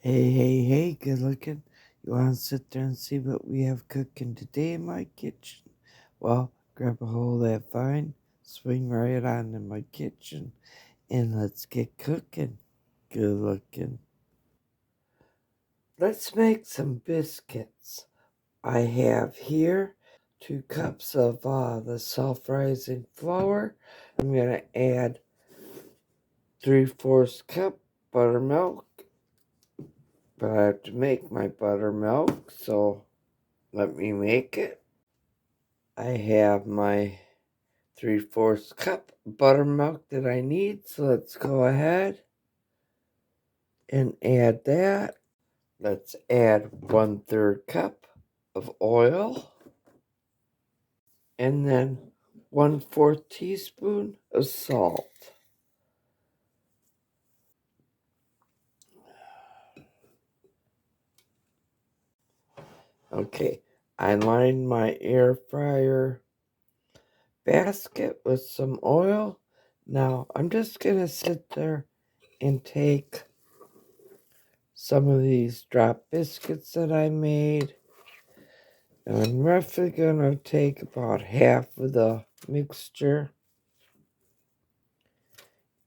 Hey, good looking. You want to sit there and see what we have cooking today in my kitchen? Well, grab a hold of that vine, swing right on in my kitchen, and let's get cooking. Good looking. Let's make some biscuits. I have here 2 cups of the self-rising flour. I'm going to add 3/4 cup buttermilk, but I have to make my buttermilk, so let me make it. I have my 3/4 cup buttermilk that I need, so let's go ahead and add that. Let's add 1/3 cup of oil, and then 1/4 teaspoon of salt. Okay, I lined my air fryer basket with some oil. Now I'm just gonna sit there and take some of these drop biscuits that I made. And I'm roughly going to take about half of the mixture,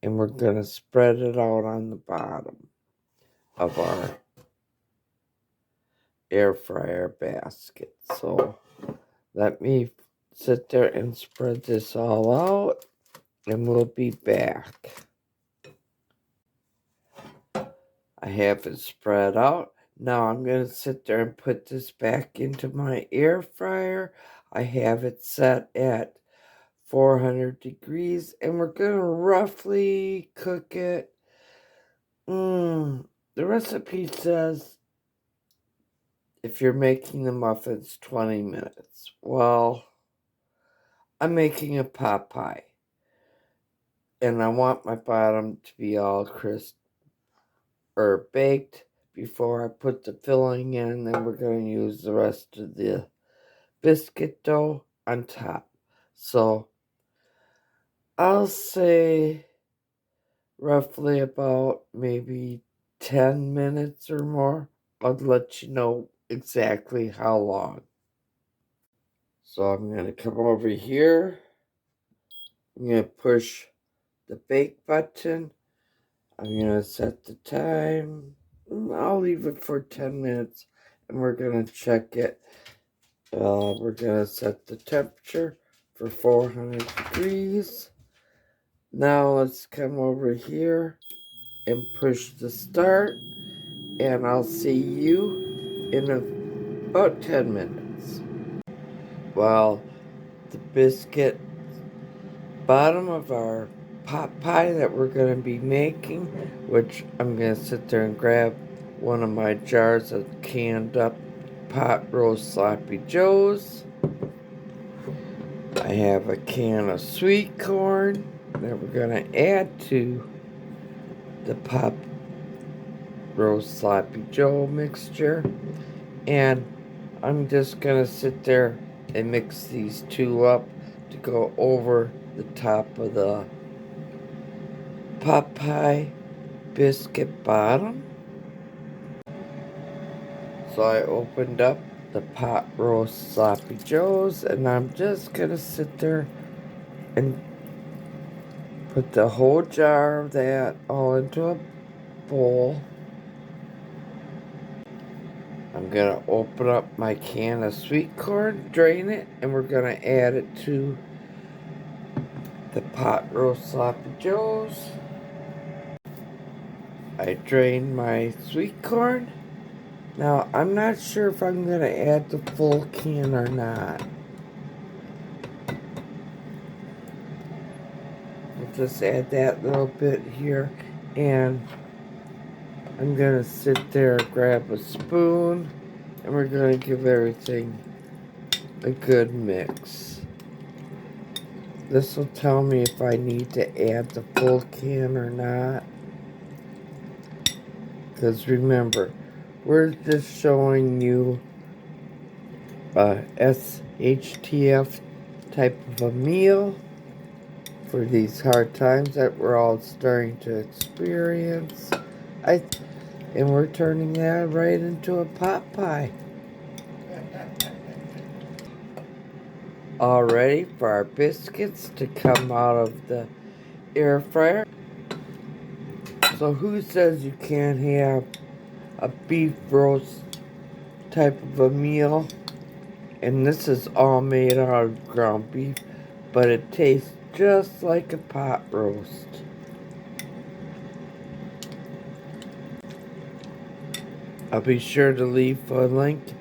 and we're going to spread it out on the bottom of our air fryer basket. So let me sit there and spread this all out, and we'll be back. I have it spread out. Now I'm going to sit there and put this back into my air fryer. I have it set at 400 degrees, and we're going to roughly cook it. The recipe says if you're making the muffins, 20 minutes. Well, I'm making a pot pie, and I want my bottom to be all crisp or baked before I put the filling in. Then we're going to use the rest of the biscuit dough on top. So I'll say roughly about maybe 10 minutes or more. I'll let you know exactly how long. So I'm going to come over here. I'm going to push the bake button. I'm going to set the time. I'll leave it for 10 minutes, and we're going to check it. We're going to set the temperature for 400 degrees. Now let's come over here and push the start, and I'll see you in about 10 minutes. Well, the biscuit bottom of our pot pie that we're going to be making, which I'm going to sit there and grab one of my jars of canned up pot roast sloppy joes. I have a can of sweet corn that we're going to add to the pot roast sloppy joe mixture, and I'm just going to sit there and mix these two up to go over the top of the pot pie biscuit bottom. So I opened up the pot roast sloppy joes, and I'm just going to sit there and put the whole jar of that all into a bowl. I'm going to open up my can of sweet corn, drain it, and we're going to add it to the pot roast sloppy joes. I drained my sweet corn. Now, I'm not sure if I'm going to add the full can or not. I'll just add that little bit here, and I'm going to sit there, grab a spoon, and we're going to give everything a good mix. This will tell me if I need to add the full can or not. Because remember, we're just showing you a SHTF type of a meal for these hard times that we're all starting to experience. And we're turning that right into a pot pie. All ready for our biscuits to come out of the air fryer. So who says you can't have a beef roast type of a meal? And this is all made out of ground beef, but it tastes just like a pot roast. I'll be sure to leave a link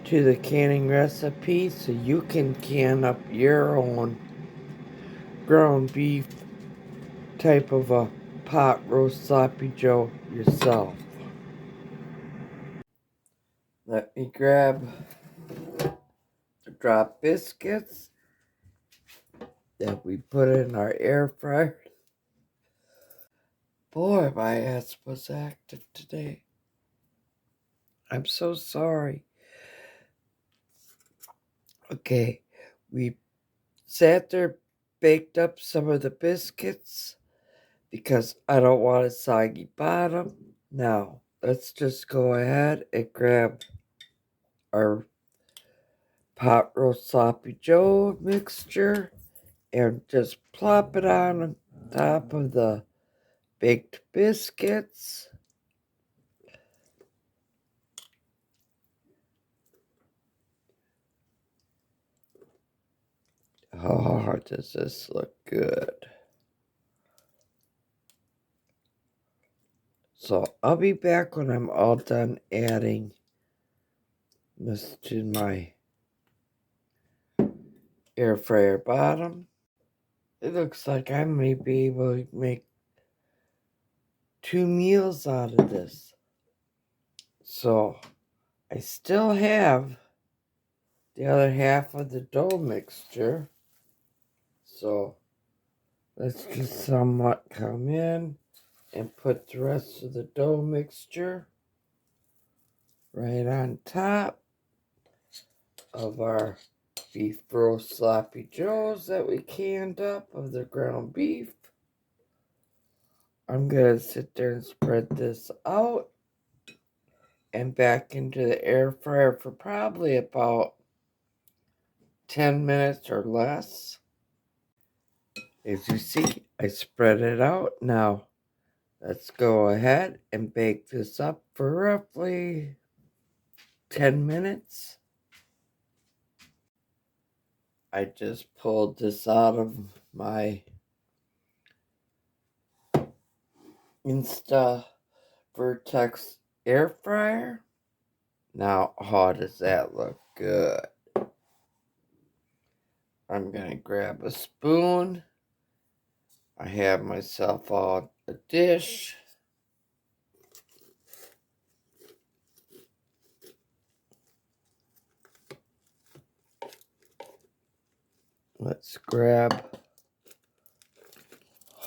to the canning recipe so you can can up your own ground beef type of a pot roast sloppy joe yourself. Let me grab the drop biscuits that we put in our air fryer. Boy, my ass was active today. I'm so sorry. Okay, we sat there, baked up some of the biscuits because I don't want a soggy bottom. Now, let's just go ahead and grab our pot roast sloppy joe mixture and just plop it on top of the baked biscuits. Oh, does this look good? So I'll be back when I'm all done adding this to my air fryer bottom. It looks like I may be able to make 2 meals out of this. So I still have the other half of the dough mixture. So let's just somewhat come in and put the rest of the dough mixture right on top of our beef roast sloppy joes that we canned up of the ground beef. I'm going to sit there and spread this out and back into the air fryer for probably about 10 minutes or less. As you see, I spread it out. Now, let's go ahead and bake this up for roughly 10 minutes. I just pulled this out of my Insta Vertex air fryer. Now, how does that look good? I'm going to grab a spoon. I have myself a dish. Let's grab,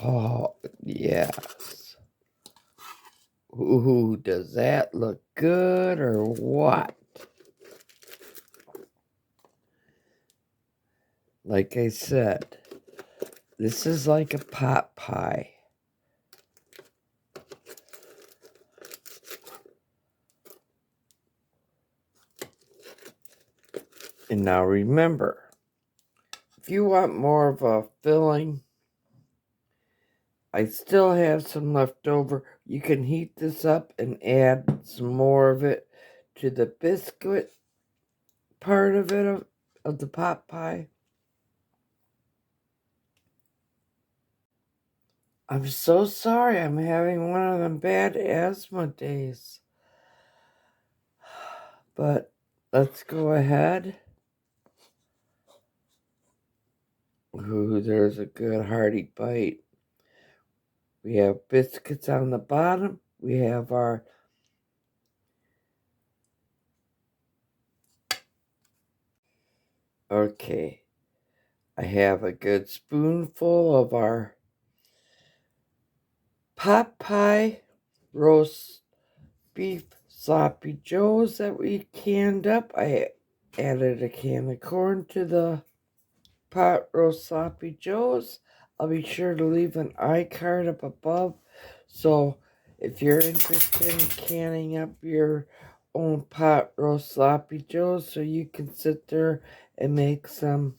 oh, yes. Ooh, does that look good or what? Like I said, this is like a pot pie. And now remember, if you want more of a filling, I still have some left over. You can heat this up and add some more of it to the biscuit part of it, of the pot pie. I'm so sorry. I'm having one of them bad asthma days. But let's go ahead. Ooh, there's a good hearty bite. We have biscuits on the bottom. We have our okay. I have a good spoonful of our pot pie roast beef sloppy joes that we canned up. I added a can of corn to the pot roast sloppy joes. I'll be sure to leave an iCard up above so If you're interested in canning up your own pot roast sloppy joes so you can sit there and make some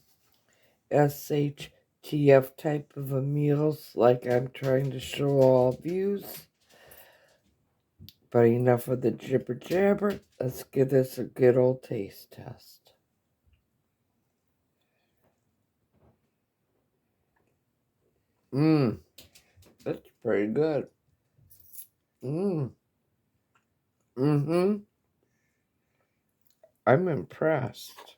SHTF type of a meals like I'm trying to show all of you. But enough of the jibber jabber. Let's give this a good old taste test. That's pretty good. I'm impressed.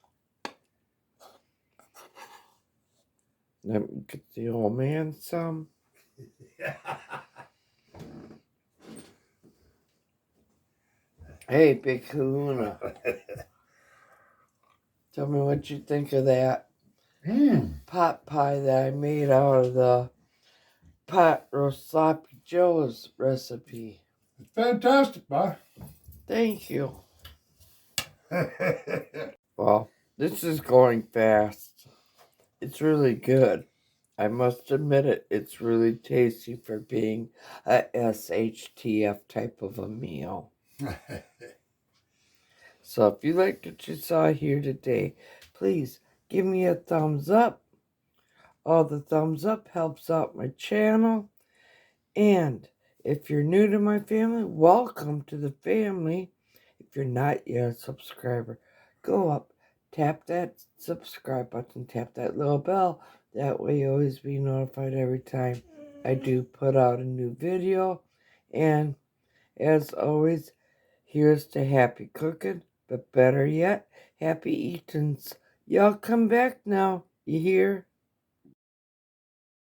Let me get the old man some. Hey, Big Kahuna. Tell me what you think of that pot pie that I made out of the pot roast sloppy joe's recipe. It's fantastic, boy. Thank you. Well, this is going fast. It's really good. I must admit it, it's really tasty for being a SHTF type of a meal. So if you liked what you saw here today, please give me a thumbs up. All the thumbs up helps out my channel. And if you're new to my family, welcome to the family. If you're not yet a subscriber, go up, tap that subscribe button, tap that little bell. That way you'll always be notified every time I do put out a new video. And as always, here's to happy cooking, but better yet, happy eatings. Y'all come back now, you hear?